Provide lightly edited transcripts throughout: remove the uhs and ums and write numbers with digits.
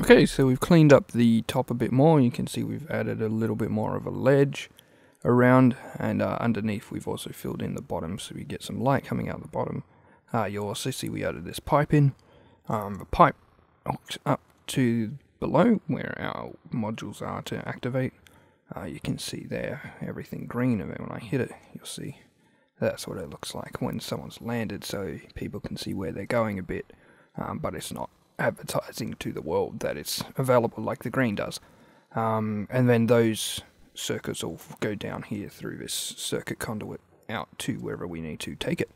Okay, so we've cleaned up the top a bit more. You can see we've added a little bit more of a ledge around, and underneath we've also filled in the bottom so we get some light coming out the bottom. You'll also see we added this pipe in. The pipe hooks up to below where our modules are to activate. You can see there everything green, and then when I hit it you'll see that's what it looks like when someone's landed, so people can see where they're going a bit, but it's not advertising to the world that it's available like the green does. And then those circuits will go down here through this circuit conduit out to wherever we need to take it.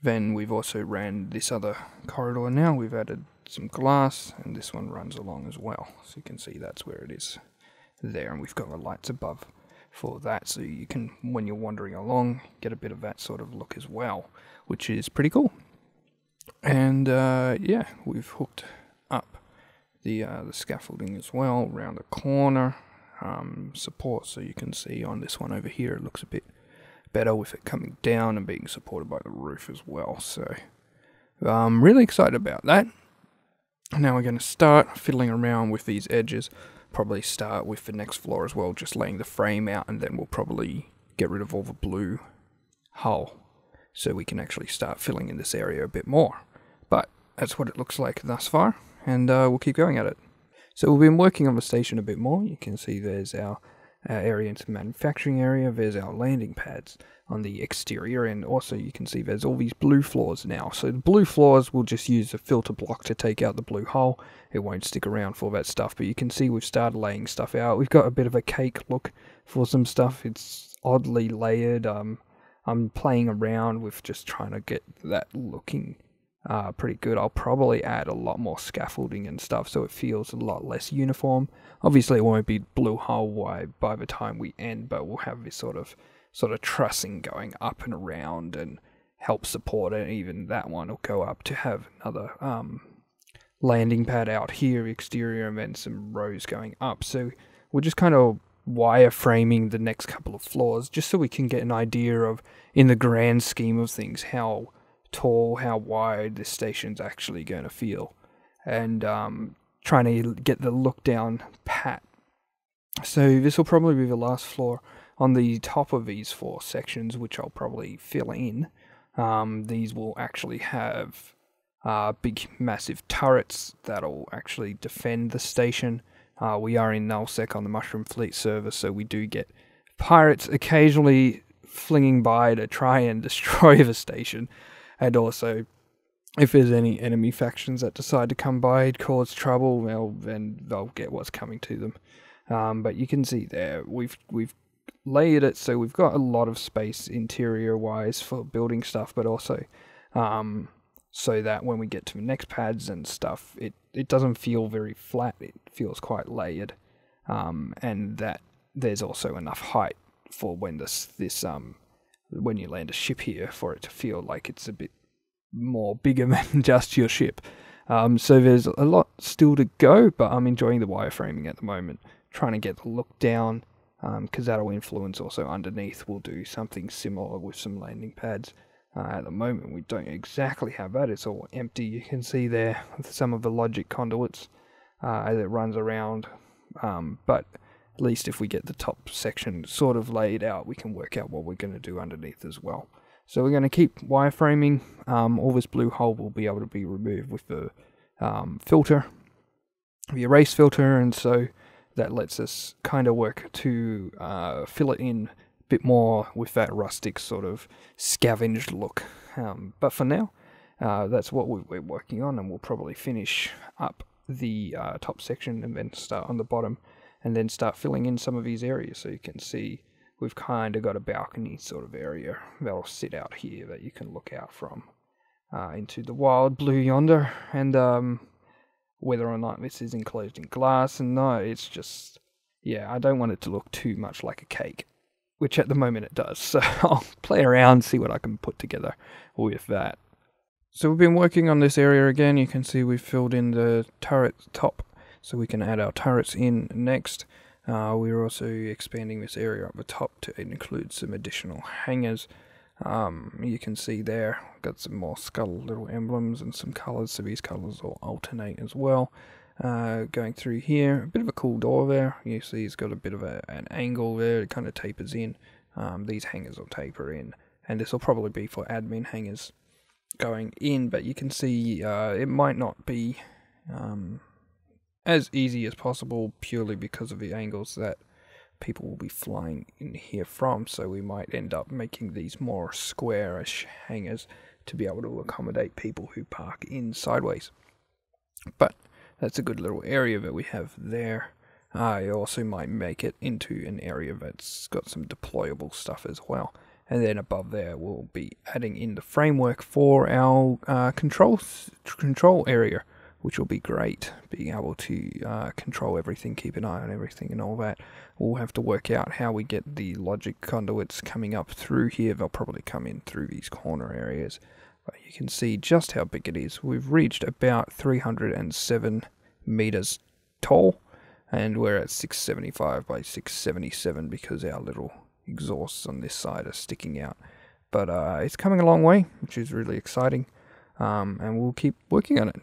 Then we've also ran this other corridor now. We've added some glass, and this one runs along as well. So you can see that's where it is there, and we've got the lights above for that, so you can, when you're wandering along, get a bit of that sort of look as well, which is pretty cool. And yeah, we've hooked up the scaffolding as well around the corner, support, so you can see on this one over here it looks a bit better with it coming down and being supported by the roof as well. So I'm really excited about that. Now we're going to start fiddling around with these edges. Probably start with the next floor as well, just laying the frame out, and then we'll probably get rid of all the blue hull so we can actually start filling in this area a bit more. But that's what it looks like thus far, and we'll keep going at it. So we've been working on the station a bit more. You can see there's our area into the manufacturing area, there's our landing pads on the exterior, and also you can see there's all these blue floors now. So the blue floors will just use a filter block to take out the blue hull. It won't stick around for that stuff, but you can see we've started laying stuff out. We've got a bit of a cake look for some stuff. It's oddly layered. I'm playing around with just trying to get that looking pretty good. I'll probably add a lot more scaffolding and stuff so it feels a lot less uniform. Obviously it won't be blue hull wide by the time we end, but we'll have this sort of trussing going up and around and help support it. Even that one will go up to have another landing pad out here, exterior, and then some rows going up. So we're just kind of wireframing the next couple of floors just so we can get an idea of, in the grand scheme of things, how tall, how wide this station's actually going to feel, and trying to get the look down pat. So this will probably be the last floor. On the top of these 4 sections, which I'll probably fill in, these will actually have big massive turrets that'll actually defend the station. We are in nullsec on the Mushroom Fleet server, so we do get pirates occasionally flinging by to try and destroy the station. And also, if there's any enemy factions that decide to come by and cause trouble, well, then they'll get what's coming to them. But you can see there, we've layered it so we've got a lot of space interior-wise for building stuff, but also so that when we get to the next pads and stuff, it doesn't feel very flat. It feels quite layered, and that there's also enough height for when when you land a ship here, for it to feel like it's a bit more bigger than just your ship. So there's a lot still to go, but I'm enjoying the wireframing at the moment, trying to get the look down, because that'll influence also underneath. We'll do something similar with some landing pads. At the moment we don't exactly have that, it's all empty. You can see there some of the logic conduits as it runs around, but at least if we get the top section sort of laid out, we can work out what we're going to do underneath as well. So we're going to keep wireframing. All this blue hull will be able to be removed with the filter, the erase filter, and so that lets us kind of work to fill it in a bit more with that rustic sort of scavenged look. But for now, that's what we're working on, and we'll probably finish up the top section and then start on the bottom, and then start filling in some of these areas. So you can see we've kind of got a balcony sort of area that'll sit out here that you can look out from into the wild blue yonder. And whether or not this is enclosed in glass, and no, it's just, yeah, I don't want it to look too much like a cake, which at the moment it does. So I'll play around, see what I can put together with that. So we've been working on this area again. You can see we've filled in the turret top, so we can add our turrets in next. We're also expanding this area up the top to include some additional hangars. You can see there, got some more skull little emblems and some colours, so these colours will alternate as well. going through here. A bit of a cool door there. You see it's got a bit of an angle there. It kind of tapers in. These hangers will taper in, and this will probably be for admin hangers going in, but you can see it might not be as easy as possible purely because of the angles that people will be flying in here from, so we might end up making these more squarish hangers to be able to accommodate people who park in sideways. But that's a good little area that we have there. I also might make it into an area that's got some deployable stuff as well. And then above there we'll be adding in the framework for our control area, which will be great, being able to control everything, keep an eye on everything and all that. We'll have to work out how we get the logic conduits coming up through here. They'll probably come in through these corner areas. But you can see just how big it is. We've reached about 307 meters tall, and we're at 675 by 677 because our little exhausts on this side are sticking out. But it's coming a long way, which is really exciting, and we'll keep working on it.